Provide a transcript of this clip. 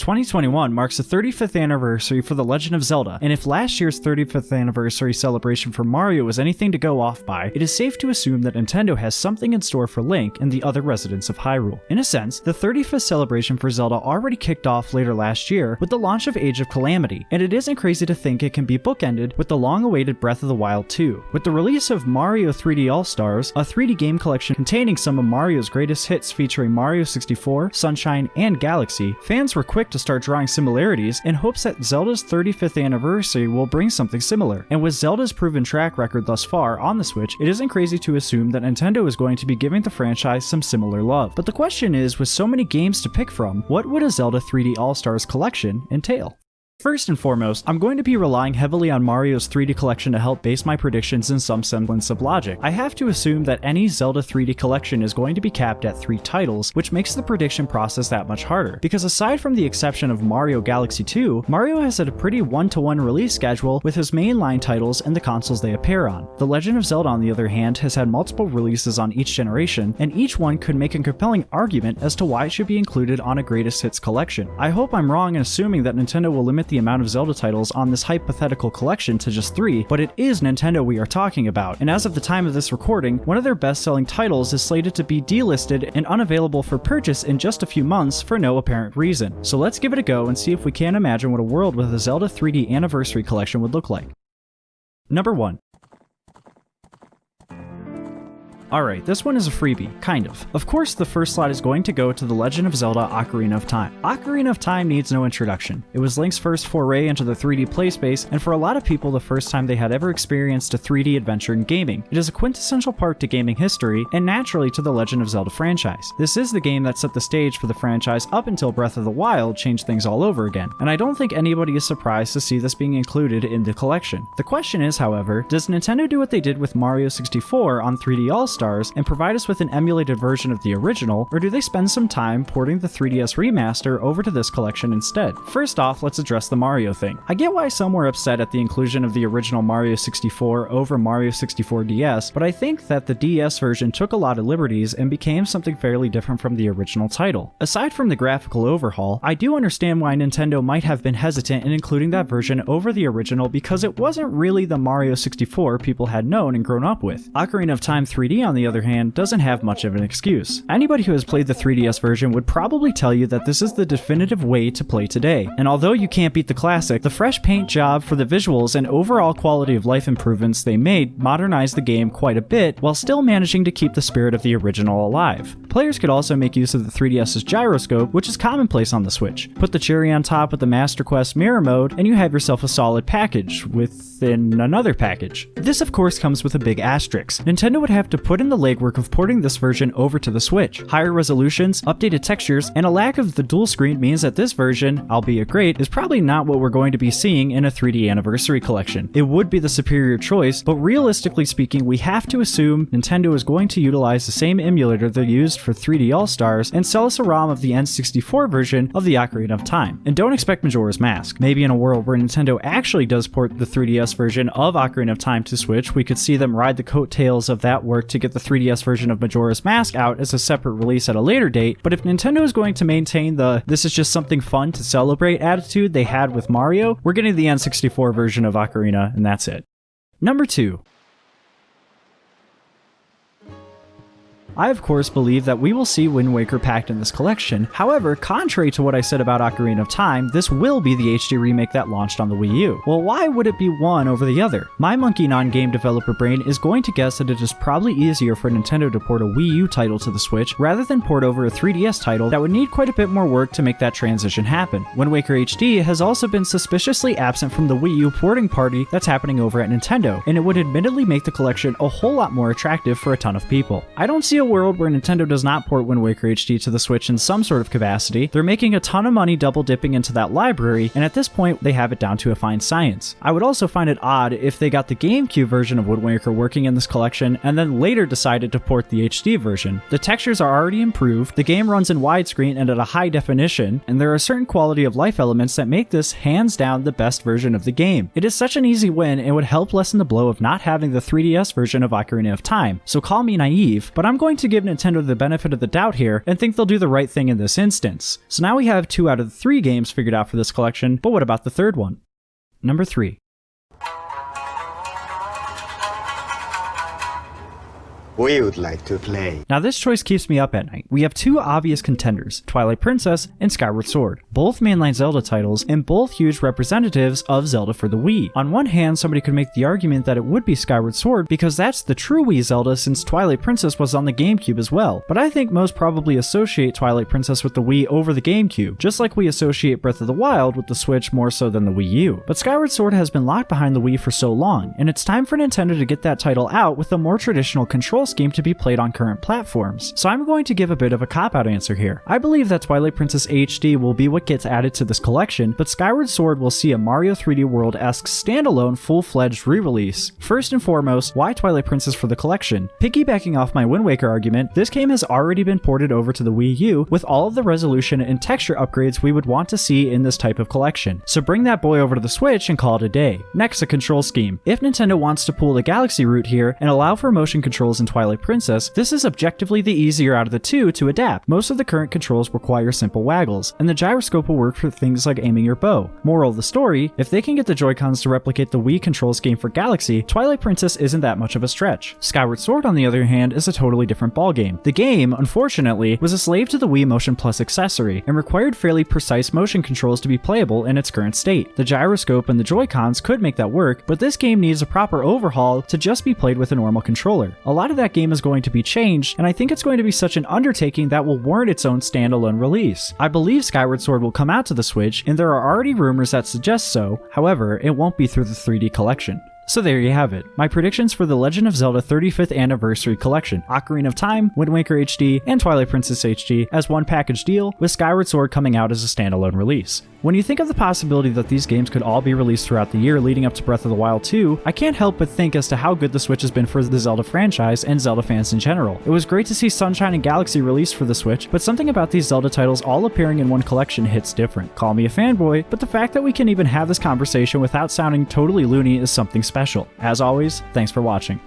2021 marks the 35th anniversary for The Legend of Zelda, and if last year's 35th anniversary celebration for Mario was anything to go off by, it is safe to assume that Nintendo has something in store for Link and the other residents of Hyrule. In a sense, the 35th celebration for Zelda already kicked off later last year with the launch of Age of Calamity, and it isn't crazy to think it can be bookended with the long-awaited Breath of the Wild 2. With the release of Mario 3D All-Stars, a 3D game collection containing some of Mario's greatest hits featuring Mario 64, Sunshine, and Galaxy, fans were quick to start drawing similarities in hopes that Zelda's 35th anniversary will bring something similar. And with Zelda's proven track record thus far on the Switch, it isn't crazy to assume that Nintendo is going to be giving the franchise some similar love. But the question is, with so many games to pick from, what would a Zelda 3D All-Stars collection entail? First and foremost, I'm going to be relying heavily on Mario's 3D collection to help base my predictions in some semblance of logic. I have to assume that any Zelda 3D collection is going to be capped at 3 titles, which makes the prediction process that much harder. Because aside from the exception of Mario Galaxy 2, Mario has had a pretty one-to-one release schedule with his mainline titles and the consoles they appear on. The Legend of Zelda, on the other hand, has had multiple releases on each generation, and each one could make a compelling argument as to why it should be included on a greatest hits collection. I hope I'm wrong in assuming that Nintendo will limit the amount of Zelda titles on this hypothetical collection to just 3, but it is Nintendo we are talking about, and as of the time of this recording, one of their best-selling titles is slated to be delisted and unavailable for purchase in just a few months for no apparent reason. So let's give it a go and see if we can imagine what a world with a Zelda 3D Anniversary Collection would look like. Number 1. Alright, this one is a freebie, kind of. Of course, the first slot is going to go to The Legend of Zelda Ocarina of Time. Ocarina of Time needs no introduction. It was Link's first foray into the 3D play space, and for a lot of people, the first time they had ever experienced a 3D adventure in gaming. It is a quintessential part to gaming history, and naturally to the Legend of Zelda franchise. This is the game that set the stage for the franchise up until Breath of the Wild changed things all over again, and I don't think anybody is surprised to see this being included in the collection. The question is, however, does Nintendo do what they did with Mario 64 on 3D All-Stars and provide us with an emulated version of the original, or do they spend some time porting the 3DS remaster over to this collection instead? First off, let's address the Mario thing. I get why some were upset at the inclusion of the original Mario 64 over Mario 64 DS, but I think that the DS version took a lot of liberties and became something fairly different from the original title. Aside from the graphical overhaul, I do understand why Nintendo might have been hesitant in including that version over the original because it wasn't really the Mario 64 people had known and grown up with. Ocarina of Time 3D, on the other hand, doesn't have much of an excuse. Anybody who has played the 3DS version would probably tell you that this is the definitive way to play today, and although you can't beat the classic, the fresh paint job for the visuals and overall quality of life improvements they made modernized the game quite a bit while still managing to keep the spirit of the original alive. Players could also make use of the 3DS's gyroscope, which is commonplace on the Switch. Put the cherry on top with the Master Quest mirror mode, and you have yourself a solid package within another package. This of course comes with a big asterisk. Nintendo would have to put in the legwork of porting this version over to the Switch. Higher resolutions, updated textures, and a lack of the dual screen means that this version, albeit great, is probably not what we're going to be seeing in a 3D Anniversary Collection. It would be the superior choice, but realistically speaking, we have to assume Nintendo is going to utilize the same emulator they used for 3D All-Stars and sell us a ROM of the N64 version of the Ocarina of Time. And don't expect Majora's Mask. Maybe in a world where Nintendo actually does port the 3DS version of Ocarina of Time to Switch, we could see them ride the coattails of that work to get the 3DS version of Majora's Mask out as a separate release at a later date, but if Nintendo is going to maintain the "this is just something fun to celebrate" attitude they had with Mario, we're getting the N64 version of Ocarina, and that's it. Number 2. I of course believe that we will see Wind Waker packed in this collection. However, contrary to what I said about Ocarina of Time, this will be the HD remake that launched on the Wii U. Well, why would it be one over the other? My monkey non-game developer brain is going to guess that it is probably easier for Nintendo to port a Wii U title to the Switch rather than port over a 3DS title that would need quite a bit more work to make that transition happen. Wind Waker HD has also been suspiciously absent from the Wii U porting party that's happening over at Nintendo, and it would admittedly make the collection a whole lot more attractive for a ton of people. I don't see a world where Nintendo does not port Wind Waker HD to the Switch in some sort of capacity. They're making a ton of money double dipping into that library, and at this point they have it down to a fine science. I would also find it odd if they got the GameCube version of Wind Waker working in this collection and then later decided to port the HD version. The textures are already improved, the game runs in widescreen and at a high definition, and there are certain quality of life elements that make this hands down the best version of the game. It is such an easy win and would help lessen the blow of not having the 3DS version of Ocarina of Time, so call me naive, but I'm going going to give Nintendo the benefit of the doubt here and think they'll do the right thing in this instance. So now we have 2 out of the 3 games figured out for this collection, but what about the third one? Number 3. We would like to play. Now this choice keeps me up at night. We have 2 obvious contenders, Twilight Princess and Skyward Sword, both mainline Zelda titles and both huge representatives of Zelda for the Wii. On one hand, somebody could make the argument that it would be Skyward Sword because that's the true Wii Zelda since Twilight Princess was on the GameCube as well, but I think most probably associate Twilight Princess with the Wii over the GameCube, just like we associate Breath of the Wild with the Switch more so than the Wii U. But Skyward Sword has been locked behind the Wii for so long, and it's time for Nintendo to get that title out with a more traditional control scheme to be played on current platforms. So I'm going to give a bit of a cop-out answer here. I believe that Twilight Princess HD will be what gets added to this collection, but Skyward Sword will see a Mario 3D World-esque standalone full-fledged re-release. First and foremost, why Twilight Princess for the collection? Piggybacking off my Wind Waker argument, this game has already been ported over to the Wii U with all of the resolution and texture upgrades we would want to see in this type of collection. So bring that boy over to the Switch and call it a day. Next, a control scheme. If Nintendo wants to pull the Galaxy route here and allow for motion controls in Twilight Princess, this is objectively the easier out of the 2 to adapt. Most of the current controls require simple waggles, and the gyroscope will work for things like aiming your bow. Moral of the story, if they can get the Joy-Cons to replicate the Wii control scheme for Galaxy, Twilight Princess isn't that much of a stretch. Skyward Sword, on the other hand, is a totally different ballgame. The game, unfortunately, was a slave to the Wii Motion Plus accessory, and required fairly precise motion controls to be playable in its current state. The gyroscope and the Joy-Cons could make that work, but this game needs a proper overhaul to just be played with a normal controller. A lot of that game is going to be changed, and I think it's going to be such an undertaking that will warrant its own standalone release. I believe Skyward Sword will come out to the Switch, and there are already rumors that suggest so. However, it won't be through the 3D collection. So there you have it, my predictions for the Legend of Zelda 35th Anniversary Collection, Ocarina of Time, Wind Waker HD, and Twilight Princess HD as one package deal, with Skyward Sword coming out as a standalone release. When you think of the possibility that these games could all be released throughout the year leading up to Breath of the Wild 2, I can't help but think as to how good the Switch has been for the Zelda franchise and Zelda fans in general. It was great to see Sunshine and Galaxy released for the Switch, but something about these Zelda titles all appearing in one collection hits different. Call me a fanboy, but the fact that we can even have this conversation without sounding totally loony is something special. As always, thanks for watching.